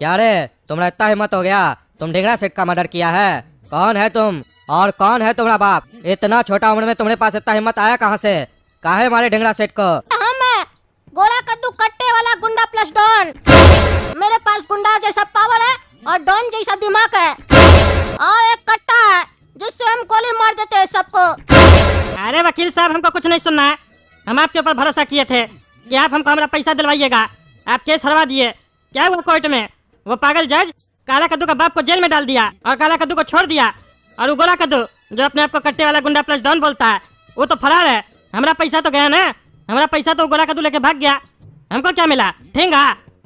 क्या रे, तुम्हारा इतना हिम्मत हो गया? तुम ढिंगरा सेठ का मर्डर किया है? कौन है तुम और कौन है तुम्हारा बाप? इतना छोटा उम्र में तुम्हारे पास इतना हिम्मत आया कहाँ से? काहे मारे ढिंगरा सेठ को? मैं गोरा कद्दू कट्टे वाला गुंडा प्लस डॉन। मेरे पास गुंडा जैसा पावर है और डॉन जैसा दिमाग है और एक कट्टा है जिससे हम गोली मार देते हैं सबको। अरे वकील साहब, हमको कुछ नहीं सुनना है। हम आपके ऊपर भरोसा किए थे कि आप हमको हमारा पैसा दिलवाइएगा। आप केस हरवा दिए। क्या हुआ कोर्ट में? वो पागल जज काला कद्दू का बाप को जेल में डाल दिया और काला कद्दू को छोड़ दिया, और वो गोरा कद्दू जो अपने आप को कट्टे वाला गुंडा प्लस डॉन बोलता है वो तो फरार है। हमारा पैसा तो गया ना। हमारा पैसा तो गोरा कद्दू लेके भाग गया। हमको क्या मिला? ठेंगा।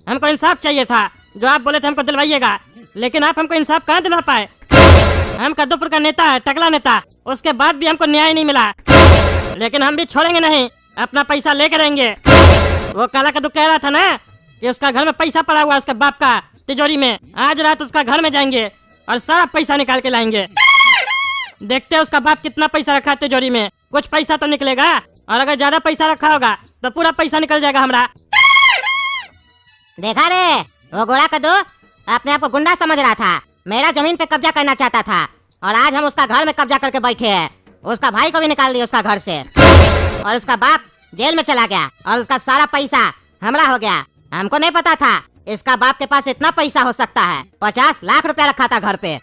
हमको इंसाफ चाहिए था जो आप बोले थे हमको दिलवाइएगा, लेकिन आप हमको इंसाफ कहाँ दिलवा पाए? हम कद्दूपुर का नेता है, टकला नेता, उसके बाद भी हमको न्याय नहीं मिला। लेकिन हम भी छोड़ेंगे नहीं, अपना पैसा लेकर रहेंगे। वो काला कद्दू कह रहा था ना कि उसका घर में पैसा पड़ा हुआ है उसके बाप का तिजोरी में। आज रात उसका घर में जाएंगे और सारा पैसा निकाल के लाएंगे। देखते हैं उसका बाप कितना पैसा रखा है तिजोरी में। कुछ पैसा तो निकलेगा, और अगर ज्यादा पैसा रखा होगा तो पूरा पैसा निकल जाएगा हमारा। देखा रे, वो गोरा कद्दू अपने आप को गुंडा समझ रहा था, मेरा जमीन पे कब्जा करना चाहता था, और आज हम उसका घर में कब्जा करके बैठे हैं। उसका भाई को भी निकाल दिया उसका घर से, और उसका बाप जेल में चला गया, और उसका सारा पैसा हमरा हो गया। हमको नहीं पता था इसका बाप के पास इतना पैसा हो सकता है। 50 लाख रुपया रखा था घर पे।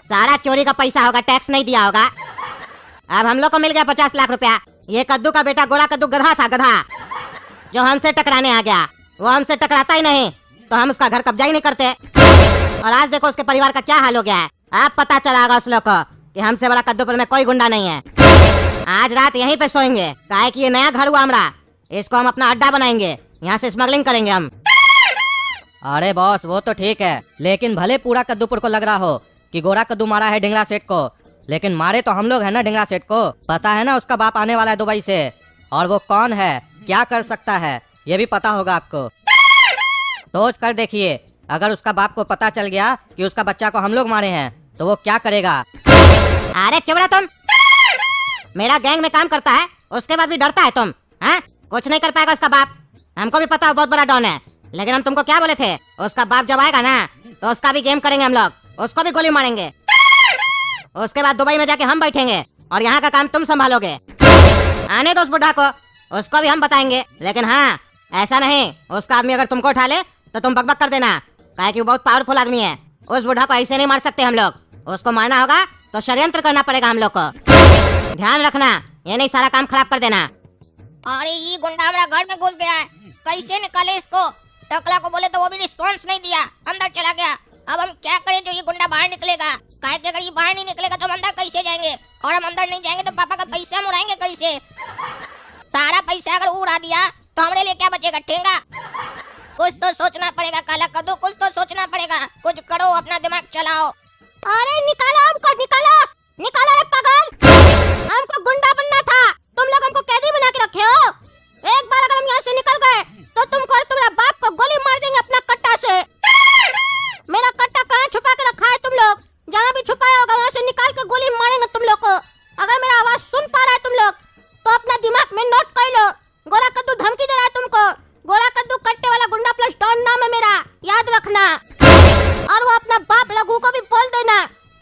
सारा चोरी का पैसा होगा, टैक्स नहीं दिया होगा। अब हम लोग को मिल गया 50 लाख रुपया। ये कद्दू का बेटा गोरा कद्दू गधा था, गधा जो हमसे टकराने आ गया। वो हमसे टकराता ही नहीं तो हम उसका घर कब्जा ही नहीं करते। और आज देखो उसके परिवार का क्या हाल हो गया है। आप पता चला होगा उस लोग को कि हमसे बड़ा कद्दूपुर में कोई गुंडा नहीं है। आज रात यहीं पे सोएंगे, काहे कि ये नया घर हुआ हमारा। इसको हम अपना अड्डा बनाएंगे, यहाँ से स्मगलिंग करेंगे हम। अरे बॉस, वो तो ठीक है, लेकिन भले पूरा कद्दूपुर को लग रहा हो कि गोरा कद्दू मारा है ढिंगरा सेठ को, लेकिन मारे तो हम लोग है ना ढिंगरा सेठ को। पता है ना उसका बाप आने वाला है दुबई से, और वो कौन है, क्या कर सकता है, ये भी पता होगा आपको। सोच कर देखिए, अगर उसका बाप को पता चल गया कि उसका बच्चा को हम लोग मारे हैं तो वो क्या करेगा? अरे चुप तुम। मेरा गैंग में काम करता है, उसके बाद भी डरता है तुम? हाँ, कुछ नहीं कर पाएगा उसका बाप। हमको भी पता है बहुत बड़ा डॉन है, लेकिन हम तुमको क्या बोले थे, उसका बाप जब आएगा ना तो उसका भी गेम करेंगे हम लोग, उसको भी गोली मारेंगे। उसके बाद दुबई में जाके हम बैठेंगे और यहाँ का काम तुम संभालोगे। आने दो उस बुढ़ा को, उसको भी हम बताएंगे। लेकिन हाँ, ऐसा नहीं उसका आदमी अगर तुमको उठा ले तो तुम बकबक कर देना, काहे कि वो बहुत पावरफुल आदमी है। उस बुढ़ा को ऐसे नहीं मार सकते हम लोग। उसको मारना होगा तो षड्यंत्र करना पड़ेगा हम लोग को। ध्यान रखना, ये नहीं सारा काम खराब कर देना। अरे ये गुंडा हमारा घर में घुस गया है, कैसे निकाले इसको? टकला को बोले तो वो भी रिस्पॉन्स नहीं दिया, अंदर चला गया। अब हम क्या करें जो ये गुंडा बाहर निकलेगा? काहे कि अगर ये बाहर नहीं निकलेगा तो हम अंदर कैसे जाएंगे, और हम अंदर नहीं जाएंगे तो पापा का पैसा मुड़ाएंगे कैसे? सारा पैसा अगर उड़ा दिया तो हमारे लिए क्या बचेगा? ठेंगा। कुछ तो सोचना पड़ेगा काला कद्दू, कुछ तो सोचना पड़ेगा। कुछ करो, अपना दिमाग चलाओ। अरे निकालो हमको, निकालो निकालो रे पागल। हमको गुंडा बनना था, तुम लोग हमको कैदी बना के रखे हो। एक बार अगर हम यहाँ से निकल गए तो तुमको और तुम्हारे बाप को गोली मार देंगे अपना कट्टा से। मेरा कट्टा कहाँ छुपा के रखा है तुम लोग? जहाँ भी छुपाया होगा वहाँ से निकाल के गोली मारेंगे तुम लोग को। अगर मेरा आवाज सुन पा रहा है तुम लोग तो अपना दिमाग में नोट कर लो। गोरा कद्दू धमकी दे रहा है तुमको। गोरा कद्दू कट्टे वाला गुंडा प्लस डॉन नाम है मेरा, याद रखना। और वो अपना बाप रघु को भी बोल देना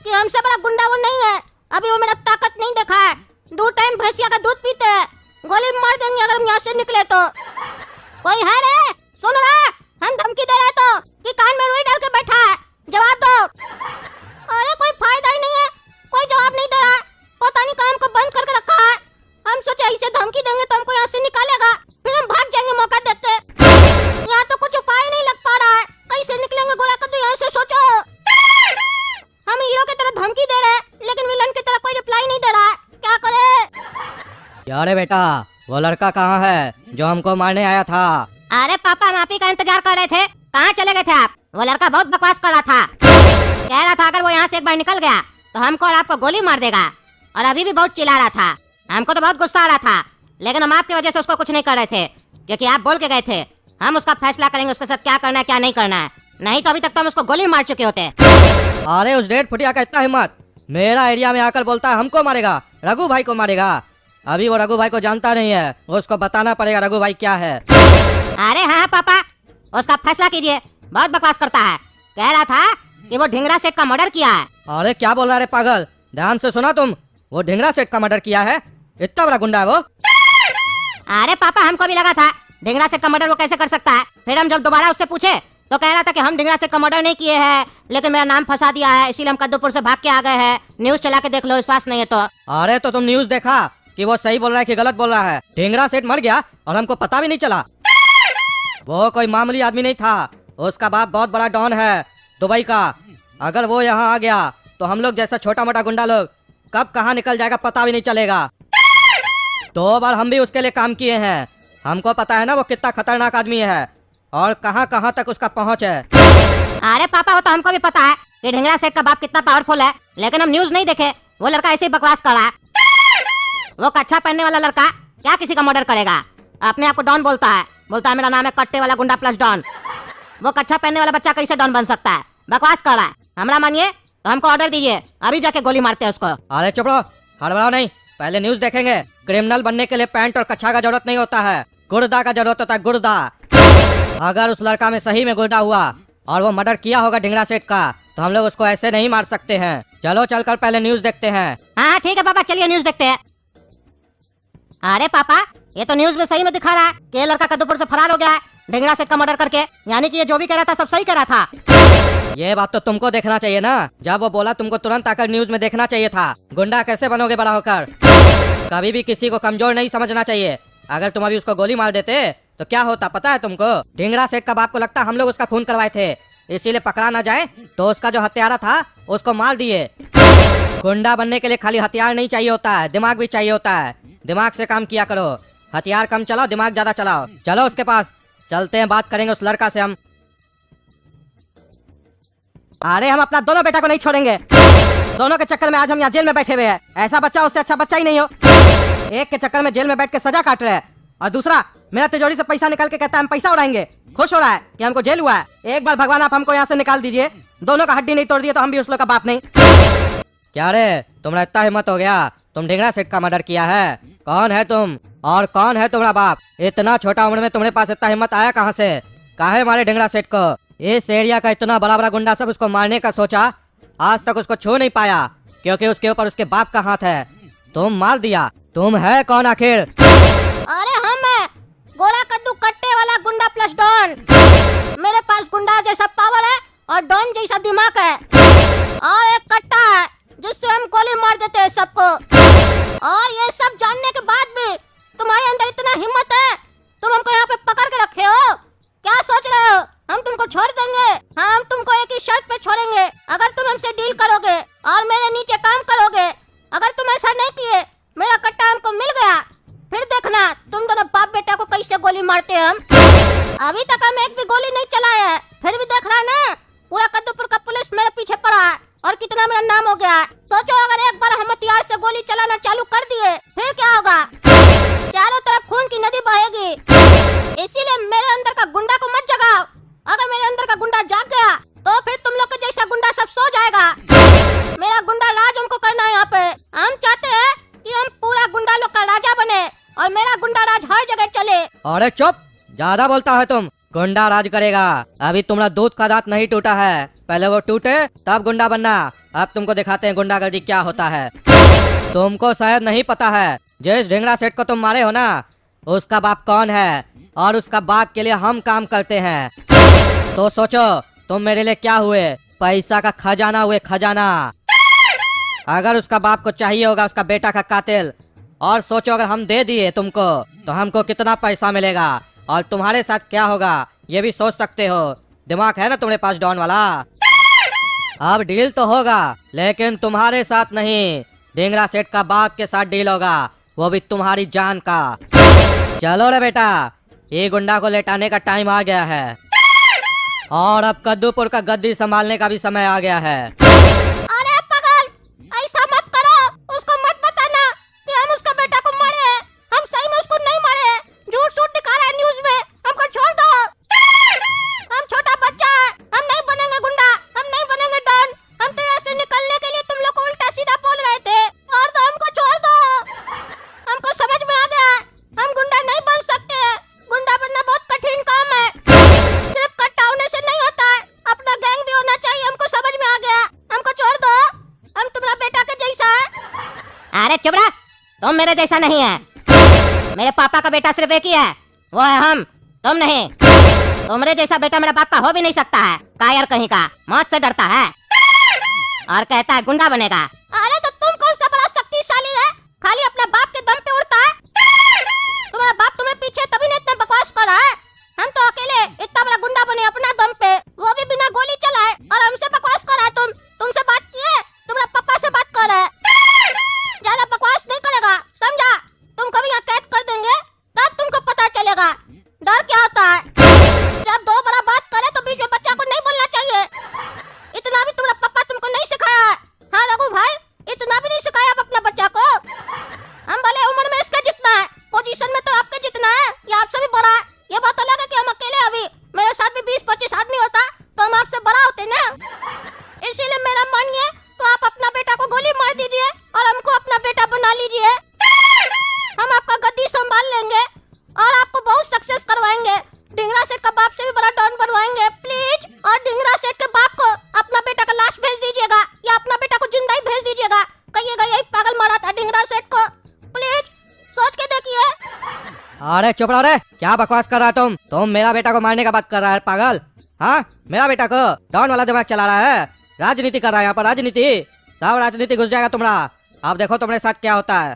कि हमसे बड़ा गुंडा वो नहीं है। अभी वो मेरा ताकत नहीं देखा है, 2 टाइम भैंसिया का दूध पीते हैं। गोली मार देंगे अगर हम यहाँ से निकले तो। कोई है रे? सुन रहा? हम धमकी दे रहे तो कि कान में रुई डाल के बैठा है, जवाब दो। अरे कोई फायदा ही नहीं है, कोई जवाब नहीं दे रहा है। पता नहीं काम को बंद करके रखा है। हम सोचे ऐसे धमकी देंगे तो हमको यहाँ से निकालेगा, फिर हम भाग जाएंगे मौका देख के। यहाँ तो कुछ उपाय नहीं लग पा रहा है, कैसे निकलेंगे गोरा कद्दू यहाँ से, सोचो। हम हीरो की तरह धमकी दे रहे हैं लेकिन विलन की तरह कोई रिप्लाई नहीं दे रहा है, क्या करे? क्या रे बेटा, वो लड़का कहाँ है जो हमको मारने आया था? अरे पापा, हम आप ही का इंतजार कर रहे थे। कहाँ चले गए थे आप? वो लड़का बहुत बकवास कर रहा था, कह रहा था अगर वो यहाँ से एक बार निकल गया तो हमको और आपको गोली मार देगा, और अभी भी बहुत चिल्ला रहा था। हमको तो बहुत गुस्सा आ रहा था, लेकिन हम आपकी वजह से उसको कुछ नहीं कर रहे थे, क्योंकि आप बोल के गए थे हम उसका फैसला करेंगे उसके साथ क्या करना है क्या नहीं करना है। नहीं तो अभी तक तो हम उसको गोली मार चुके होते। अरे उस डेढ़ फुटिया का इतना हिम्मत, मेरा एरिया में आकर बोलता है हमको मारेगा, रघु भाई को मारेगा। अभी वो रघु भाई को जानता नहीं है, उसको बताना पड़ेगा रघु भाई क्या है। अरे हाँ पापा, उसका फैसला कीजिए, बहुत बकवास करता है। कह रहा था कि वो ढिंगरा सेठ का मर्डर किया है। अरे क्या बोल रहा है पागल, ध्यान से सुना तुम। वो ढिंगरा सेठ का मर्डर किया है? इतना बड़ा गुंडा है वो? अरे पापा हमको भी लगा था ढिंगरा सेठ का मर्डर वो कैसे कर सकता है। फिर हम जब दोबारा उससे पूछे तो कह रहा था कि हम ढिंगरा सेठ का मर्डर नहीं किए हैं, लेकिन मेरा नाम फंसा दिया है, इसीलिए हम कद्दूपुर से भाग के आ गए हैं। न्यूज चला के देख लो, विश्वास नहीं है तो। अरे तो तुम न्यूज देखा कि वो सही बोल रहा है कि गलत बोल रहा है? ढिंगरा सेठ मर गया और हमको पता भी नहीं चला। वो कोई मामूली आदमी नहीं था, उसका बाप बहुत बड़ा डॉन है दुबई का। अगर वो यहाँ आ गया तो हम लोग जैसा छोटा मोटा गुंडा लोग कब कहाँ निकल जाएगा पता भी नहीं चलेगा। 2 बार हम भी उसके लिए काम किए हैं, हमको पता है ना वो कितना खतरनाक आदमी है और कहाँ कहाँ तक उसका पहुँच है। अरे पापा वो तो हमको भी पता है कि ढिंगरा सेठ का बाप कितना पावरफुल है, लेकिन हम न्यूज नहीं देखे। वो लड़का ऐसे ही बकवास कर रहा है। वो कच्छा पहनने वाला लड़का क्या किसी का मर्डर करेगा? अपने आप को डॉन बोलता है मेरा नाम है कट्टे वाला गुंडा प्लस डॉन। वो कच्छा पहनने वाला बच्चा कैसे डॉन बन सकता है? बकवास कर रहा है। हमरा मानिए तो हमको ऑर्डर दीजिए, अभी जाके गोली मारते हैं उसको। अरे चुप रहो, हड़बड़ाओ नहीं, पहले न्यूज देखेंगे। क्रिमिनल बनने के लिए पैंट और कच्छा का जरूरत नहीं होता है, गुर्दा का जरूरत होता है, गुर्दा। अगर उस लड़का में सही में गुर्दा हुआ और वो मर्डर किया होगा ढिंगरा सेठ का, तो हम लोग उसको ऐसे नहीं मार सकते हैं। चलो चलकर पहले न्यूज देखते हैं। हाँ ठीक है पापा, चलिए न्यूज देखते हैं। अरे पापा ये तो न्यूज में सही में दिखा रहा है कि ये लड़का कद्दूपुर से फरार हो गया है ढिंगरा सेठ का मर्डर करके। यानी कि ये जो भी कह रहा था सब सही कह रहा था। ये बात तो तुमको देखना चाहिए ना, जब वो बोला तुमको तुरंत आकर न्यूज में देखना चाहिए था। गुंडा कैसे बनोगे बड़ा होकर? कभी भी किसी को कमजोर नहीं समझना चाहिए। अगर तुम अभी उसको गोली मार देते तो क्या होता पता है तुमको? ढिंगरा सेठ का बाप को लगता हम लोग उसका खून करवाए थे, इसीलिए पकड़ा ना जाए तो उसका जो हत्यारा था उसको मार दिए। गुंडा बनने के लिए खाली हथियार नहीं चाहिए होता है, दिमाग भी चाहिए होता है। दिमाग से काम किया करो, हथियार कम चलाओ, दिमाग ज्यादा चलाओ। चलो उसके पास चलते हैं, बात करेंगे उस लड़का से हम। अरे हम अपना दोनों बेटा को नहीं छोड़ेंगे। दोनों के चक्कर में आज हम यहाँ जेल में बैठे हुए हैं। ऐसा बच्चा उससे अच्छा बच्चा ही नहीं हो। एक के चक्कर में जेल में बैठ के सजा काट रहे हैं और दूसरा मेरा तिजोरी से पैसा निकाल के कहता है हम पैसा उड़ाएंगे। खुश हो रहा है कि हमको जेल हुआ है। एक बार भगवान आप हमको यहाँ से निकाल दीजिए। दोनों का हड्डी नहीं तोड़ दिए तो हम भी उस लोग का बाप नहीं। क्या रे, तुम्हारा इतना हिम्मत हो गया? तुम ढिंगरा सेठ का मर्डर किया है? कौन है तुम और कौन है तुम्हारा बाप? इतना छोटा उम्र में तुम्हारे पास इतना हिम्मत आया कहाँ से? काहे मारे ढिंगरा सेठ को? इस एरिया का इतना बड़ा बड़ा गुंडा सब उसको मारने का सोचा, आज तक उसको छू नहीं पाया क्योंकि उसके ऊपर उसके बाप का हाथ है। तुम मार दिया। तुम है कौन आखिर? अरे हम है गोरा कद्दू कट्टे वाला गुंडा प्लस डॉन। मेरे पास गुंडा जैसा पावर है और डॉन जैसा दिमाग है और एक कट्टा है जिससे हम गोली मार देते हैं सबको। और ये सब जानने के बाद भी तुम्हारे अंदर इतना हिम्मत है, तुम हमको यहाँ पे पकड़ के रखे हो। क्या सोच रहे हो हम तुमको छोड़ देंगे? हाँ हम तुमको एक ही शर्त पे छोड़ेंगे, अगर तुम हमसे डील करोगे और मेरे नीचे काम करोगे। अगर तुम ऐसा नहीं किए, मेरा कट्टा हमको मिल गया, फिर देखना तुम दोनों बाप बेटा को कैसे गोली मारते हैं हम। अभी तक हम एक भी गोली नहीं चलाए है, फिर भी देख रहा है ना पूरा कद्दूपुर का पुलिस मेरे पीछे पड़ा है और कितना मेरा नाम हो गया है। सोचो अगर एक बार हम हथियार से गोली चलाना चालू कर दिए फिर क्या होगा? चारों तरफ खून की नदी बहेगी। इसीलिए मेरे अंदर का गुंडा को मत जगाओ। अगर मेरे अंदर का गुंडा जाग गया तो फिर तुम लोग के जैसा गुंडा सब सो जाएगा। मेरा गुंडा राज हमको करना है यहाँ पे। हम चाहते हैं कि हम पूरा गुंडा लोग का राजा बने और मेरा गुंडा राज हर जगह चले। अरे चुप, ज्यादा बोलता है तुम। गुंडा राज करेगा? अभी तुम्हारा दूध का दांत नहीं टूटा है, पहले वो टूटे तब गुंडा बनना। अब तुमको दिखाते हैं गुंडागर्दी क्या होता है। तुमको शायद नहीं पता है जिस ढिंगरा सेठ को तुम मारे हो ना, उसका बाप कौन है और उसका बाप के लिए हम काम करते हैं। तो सोचो तुम मेरे लिए क्या हुए? पैसा का खजाना हुए, खजाना। अगर उसका बाप को चाहिए होगा उसका बेटा का कातिल, और सोचो अगर हम दे दिए तुमको तो हमको कितना पैसा मिलेगा और तुम्हारे साथ क्या होगा ये भी सोच सकते हो। दिमाग है ना तुम्हारे पास डॉन वाला? अब डील तो होगा लेकिन तुम्हारे साथ नहीं, ढिंगरा सेठ का बाप के साथ डील होगा, वो भी तुम्हारी जान का। चलो रे बेटा, ये गुंडा को लेटाने का टाइम आ गया है और अब कद्दूपुर का गद्दी संभालने का भी समय आ गया है। अरे पागल, ऐसा मत करो। उसको मत बताना कि हम उसका बेटा को मारे हैं। हम सही में उसको नहीं मारे हैं, झूठ सूट दिखा रहा है न्यूज में। हमको छोड़ दो। हम छोटा बच्चा है, हम नहीं बनेंगे गुंडा, हम नहीं बनेंगे डॉन। हम तेरे से निकलने के लिए तुम लोग को उल्टा सीधा बोल रहे थे और तो हमको छोड़ दो। हमको समझ में आ गया हम गुंडा नहीं बन सकते हैं। गुंडा बनना बहुत कठिन काम है, सिर्फ कट्टा होने से नहीं होता। तुम मेरे जैसा नहीं है। मेरे पापा का बेटा सिर्फ एक ही है, वो है हम, तुम नहीं। तुम्हारे जैसा बेटा मेरा बाप का हो भी नहीं सकता है। कायर कहीं का, मौत से डरता है और कहता है गुंडा बनेगा। अरे तो तुम कौन सा बड़ा शक्तिशाली है, खाली अपने बाप के दम पे उड़ता है। तुम्हारा बाप तुम्हें पीछे तभी नहीं इतना बकवास कर रहा है। हम तो अकेले इतना बड़ा गुंडा बने अपना दम पे, वो भी बिना गोली चलाए, और हमसे बकवास कर रहा है। तुमसे बात किए, तुम्हारा पापा से बात कर रहा है। ज्यादा बकवास नहीं करेगा, समझा? तुमको भी यहाँ कैद कर देंगे, तब तुमको पता चलेगा डर क्या होता है। जब दो बड़ा बात करे तो बीच में बच्चा को नहीं बोलना चाहिए। इतना भी तुम्हारा पापा तुमको नहीं सिखाया है। हाँ रघु भाई, इतना भी नहीं सिखाया आप अपना बच्चा को। हम भले उम्र में इसके जितना है, पोजीशन में तो आपके जितना है या आपसे भी बड़ा है। ये बात अलग है कि हम अकेले, अभी मेरे साथ भी 20-25 आदमी होता तो हम आपसे बड़ा होते ना। इसीलिए मेरा मानिए तो आप अपना बेटा को गोली मार दीजिए और हमको अपना बेटा बना लीजिए। हम आपका गद्दी संभाल लेंगे और आपको बहुत सक्सेस करवाएंगे। ढिंगरा सेठ का बाप से भी बड़ा डॉन बनवाएंगे प्लीज। और ढिंगरा सेठ के बाप को अपना बेटा का लाश भेज दीजिएगा या अपना बेटा को जिंदा ही भेज दीजिएगा। कहिएगा यही पागल मारा था ढिंगरा सेठ को। प्लीज सोच के देखिए। अरे चुप रहो रे, क्या बकवास कर रहा है तुम मेरा बेटा को मारने का बात कर रहा है पागल। हाँ, मेरा बेटा को डॉन वाला दिमाग चला रहा है, राजनीति कर रहा है यहाँ पर, राजनीति। सब राजनीति घुस जाएगा तुम्हारा। अब देखो तुम्हारे साथ क्या होता है।